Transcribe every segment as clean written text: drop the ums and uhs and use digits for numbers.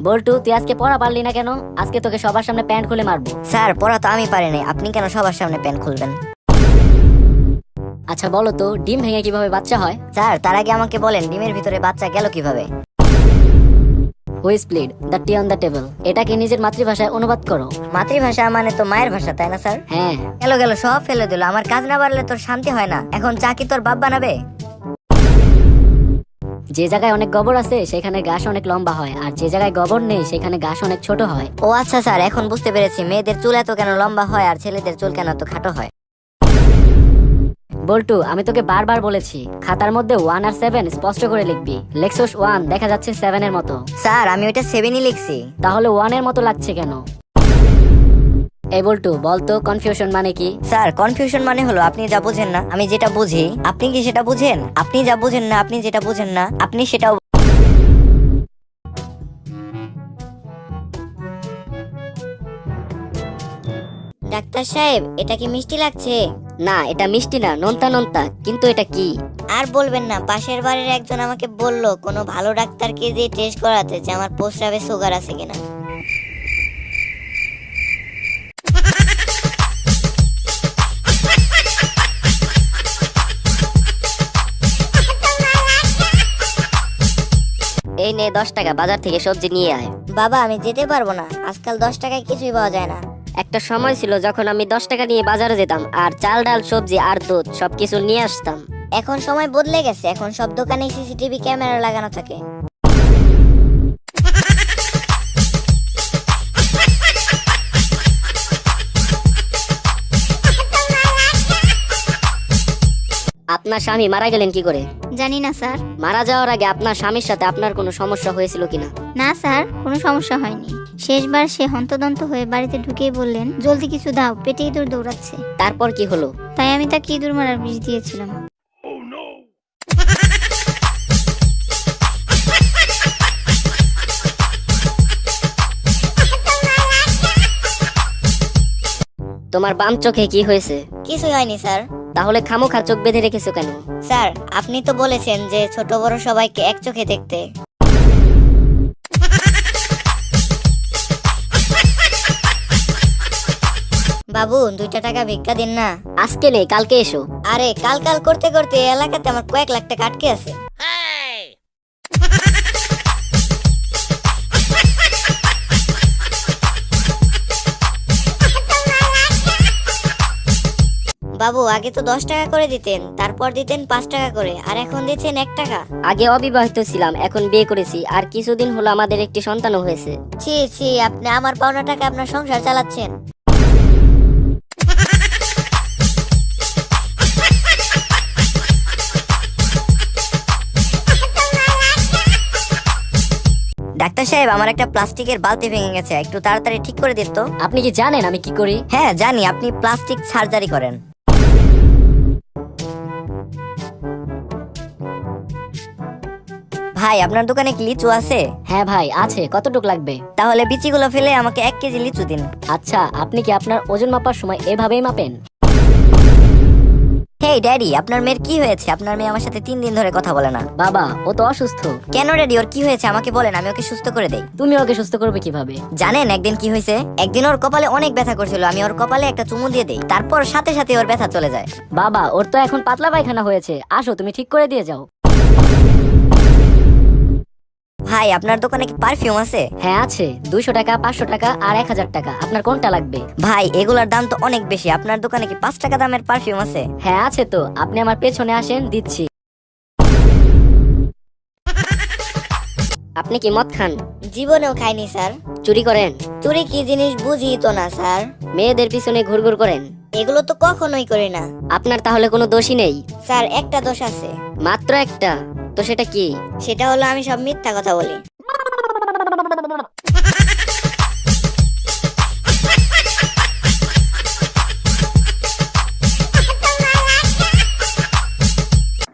বল্টু, তুই আজকে পড়া পারলি না কেন? আজকে তোকে সবার সামনে প্যান্ট খুলে মারবো। স্যার, পড়া তো আমি পারি নাই, আপনি কেন সবার সামনে প্যান্ট খুলবেন? আচ্ছা বলো তো, ডিম ভেঙে কিভাবে বাচ্চা হয়? স্যার, তার আগে আমাকে বলেন ডিমের ভিতরে বাচ্চা গেল কিভাবে? Who split the tea on the table. এটাকে নিজের মাতৃভাষায় অনুবাদ করো। মাতৃভাষা মানে তো মায়ের ভাষা, তাই না স্যার? হ্যাঁ। গেল গেল সব ফেলে দিল। আমার কাজ না বাড়লে তোর শান্তি হয় না। এখন চা কি তোর বাপ বানাবে? যে জায়গায় অনেক গোবর আছে সেখানে ঘাস অনেক লম্বা হয়, আর যে জায়গায় গোবর নেই সেখানে ঘাস অনেক ছোট হয়। ও আচ্ছা স্যার, এখন বুঝতে পেরেছি মেয়েদের চুল এত কেন লম্বা হয় আর ছেলেদের চুল কেন এত খাটো হয়। বল্টু, আমি তোকে বারবার বলেছি খাতার মধ্যে 1 আর 7 স্পষ্ট করে লিখবি। লেখছস 1, দেখা যাচ্ছে 7 এর মতো। স্যার, আমি ওইটা 7ই লিখছি। তাহলে 1 এর মতো লাগছে কেন? এই বল্টু, বলতো কনফিউশন মানে কি? স্যার, কনফিউশন মানে হলো আপনি যা বুঝেন না আমি যেটা বুঝি আপনি কি সেটা বুঝেন, আপনি যা বুঝেন না আপনি যেটা বুঝেন না আপনি সেটাও। ডাক্তার সাহেব, এটা কি মিষ্টি লাগছে? না, এটা মিষ্টি না, নোনতা নোনতা। কিন্তু এটা কি? আর বলবেন না, পাশের বাড়ির একজন আমাকে বলল কোনো ভালো ডাক্তারকে দিয়ে টেস্ট করাতে যে আমার প্রস্রাবে সুগার আছে কিনা। এই নে 10 টাকা, বাজার থেকে সবজি নিয়ে আয়। বাবা, আমি যেতে পারবো না, আজকাল 10 টাকায় কিছুই পাওয়া যায় না। একটা সময় ছিল যখন আমি 10 টাকা নিয়ে বাজারে যেতাম আর চাল ডাল সবজি আর দুধ সবকিছু নিয়ে আসতাম। এখন সময় বদলে গেছে, এখন সব দোকানে সিসিটিভি ক্যামেরা লাগানো থাকে। আপনার স্বামী মারা গেলেন কি করে? জানি না স্যার। মারা যাওয়ার আগে আপনার স্বামীর সাথে আপনার কোনো সমস্যা হয়েছিল কিনা? না স্যার, কোনো সমস্যা হয়নি। শেষবার সে হন্তদন্ত হয়ে বাড়িতে ঢুকেই বললেন, জলদি কিছু দাও, পেটে ইঁদুর দৌড়াচ্ছে। তারপর কি হলো? তাই আমি তাকে ইঁদুর মারার বিষ দিয়েছিলাম। তোমার বাম চোখে কি হয়েছে? কিছুই হয়নি স্যার। তাহলে খামোখা চোখ বেঁধে রেখেছো কেন? স্যার, আপনি তো বলেছেন যে ছোট বড় সবাইকে এক চোখে দেখতে। বাবু, 2 টাকা ভিক্ষা দিন না। আজকে নেই, কালকে এসো। আরে, কাল কাল করতে করতে এই এলাকাতে আমার কয়েক লাখ টাকা আটকে আছে। বাবু, আগে তো 10 টাকা করে দিতেন, তারপর দিতেন 5 টাকা করে, আর এখন দিচ্ছেন 1 টাকা। আগে অবিবাহিত ছিলাম, এখন বিয়ে করেছি, আর কিছুদিন হলো আমাদের একটি সন্তানও হয়েছে। ছি ছি, আপনি আমার পাওনা টাকা আপনার সংসার চালাচ্ছেন। ডাক্তার সাহেব, আমার একটা প্লাস্টিকের বালতি ভেঙে গেছে, একটু তাড়াতাড়ি ঠিক করে দিন তো। আপনি কি জানেন আমি কি করি? হ্যাঁ জানি, আপনি প্লাস্টিক সার্জারি করেন। ভাই, আপনার দোকানে কি লিচু আছে? হ্যাঁ ভাই আছে। কতটুক লাগবে? তাহলে বিচিগুলো ফেলে আমাকে 1 কেজি লিচু দিন। আচ্ছা, আপনি কি আপনার ওজন মাপার সময় এভাবেই মাপেন? হেই ড্যাডি, আপনার মেয়ের কি হয়েছে? আপনার মেয়ে আমার সাথে 3 দিন ধরে কথা বলে না। বাবা, ও তো অসুস্থ। কেন ড্যাডি, ওর কি হয়েছে আমাকে বলেন, আমি ওকে সুস্থ করে দেই। তুমি ওকে সুস্থ করবে কিভাবে? জানেন একদিন কি হয়েছে? একদিন ওর কপালে অনেক ব্যথা করছিল, আমি ওর কপালে একটা চুমু দিয়ে দেই, তারপর সাথে সাথে ওর ব্যথা চলে যায়। বাবা, ওর তো এখন পাতলা পায়খানা হয়েছে, আসো তুমি ঠিক করে দিয়ে যাও। ভাই, আপনার দোকানে কি পারফিউম আছে? হ্যাঁ আছে, 200 টাকা, 500 টাকা আর 1000 টাকা। আপনার কোনটা লাগবে? ভাই, এগুলোর দাম তো অনেক বেশি, আপনার দোকানে কি 5 টাকা দামের পারফিউম আছে? হ্যাঁ আছে তো, আপনি আমার পেছনে আসেন, দিচ্ছি। আপনি কি মদ খান? জীবনেও খাইনি স্যার। চুরি করেন? চুরি কি জিনিস বুঝি তো না স্যার। মেয়েদের পিছনে ঘুরঘুর করেন? এগুলো তো কখনোই করি না। আপনার তাহলে কোনো দোষই নেই? স্যার, একটা দোষ আছে। মাত্র একটা? তো সেটা কি? সেটা হলো আমি সব মিথ্যা কথা বলি।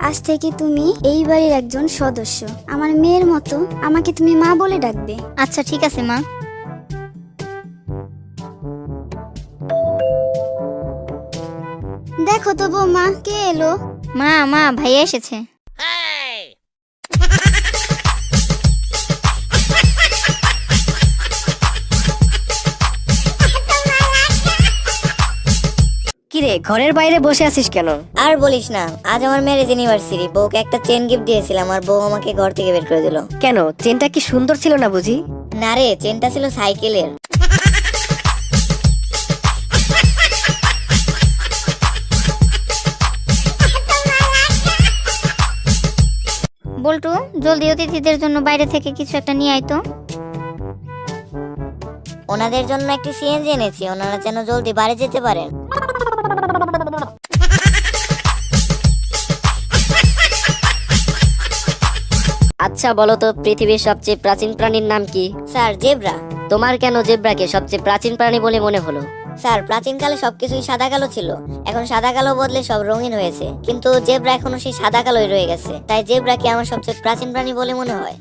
আজ থেকে তুমি এই বাড়ির একজন সদস্য। আমার মেয়ের মতো আমাকে তুমি মা বলে ডাকবে। আচ্ছা ঠিক আছে মা। দেখো তো বৌমা, কে এলো? মা, ভাইয়া এসেছে। ঘরের বাইরে বসে আছিস কেন? আর বলিস না, আজ আমার ম্যারেজ অ্যানিভার্সারি, বউকে একটা চেন গিফট দিয়েছিলাম আর বউ আমাকে ঘর থেকে বের করে দিল। কেন, চেনটা কি সুন্দর ছিল না বুঝি? না রে, চেনটা ছিল সাইকেলের। বল্টু, জলদি অতিথিদের জন্য বাইরে থেকে কিছু একটা নিয়ে আয় তো। ওনাদের জন্য একটি সিএনজি এনেছি, ওনারা যেন জলদি বাড়ি যেতে পারেন। আচ্ছা বলো তো, পৃথিবীর সবচেয়ে প্রাচীন প্রাণীর নাম কি? Sir, zebra. তোমার কেন জেব্রাকে সবচেয়ে প্রাচীন প্রাণী বলে মনে হলো? স্যার, প্রাচীনকালে সবকিছুই সাদা কালো ছিল, এখন সাদা কালো বদলে সব রঙিন হয়েছে, কিন্তু জেব্রা এখনো সেই সাদা কালোই রয়ে গেছে, তাই জেব্রাকে আমার সবচেয়ে প্রাচীন প্রাণী বলে মনে হয়।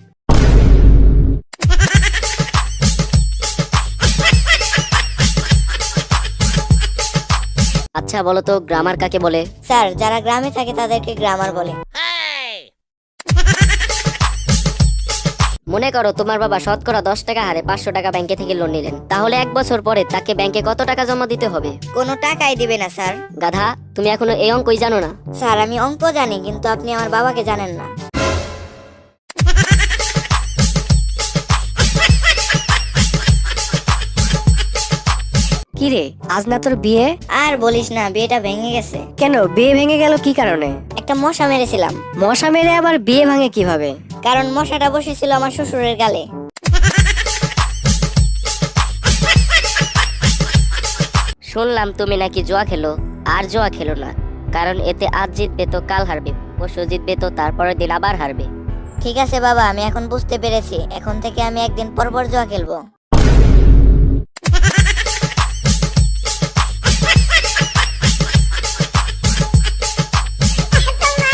আচ্ছা বলো তো, গ্রামার কাকে বলে? স্যার, যারা গ্রামে থাকে তাদেরকে গ্রামার বলে। মনে করো তোমার বাবা শতকরা 10 টাকা হারে 500 টাকা ব্যাংকে থেকে লোন নিলেন, তাহলে 1 বছর পরে তাকে ব্যাংকে কত টাকা জমা দিতে হবে? কোনো টাকাই দিবে না স্যার। গাধা, তুমি এখনো এই অঙ্কই জানো না? স্যার, আমি অঙ্ক জানি, কিন্তু আপনি আমার বাবাকে জানেন না। কি রে, আজ না তোর বিয়ে? আর বলিস না, বিয়েটা ভেঙে গেছে। কেন, বিয়ে ভেঙে গেল কি কারণে? একটা মশা মেরেছিলাম। মশা মেরে আবার বিয়ে ভাঙে কিভাবে? কারণ মশাটা বসেছিল আমার শ্বশুরের গালে। শুনলাম তুমি নাকি জুয়া খেলো, আর জুয়া খেলো না, কারণ এতে আজ জিতবে তো কাল হারবে, পরশু জিতবে তো তারপরের দিন আবার হারবে। ঠিক আছে বাবা, আমি এখন বুঝতে পেরেছি, এখন থেকে আমি একদিন পর পর জুয়া খেলবো।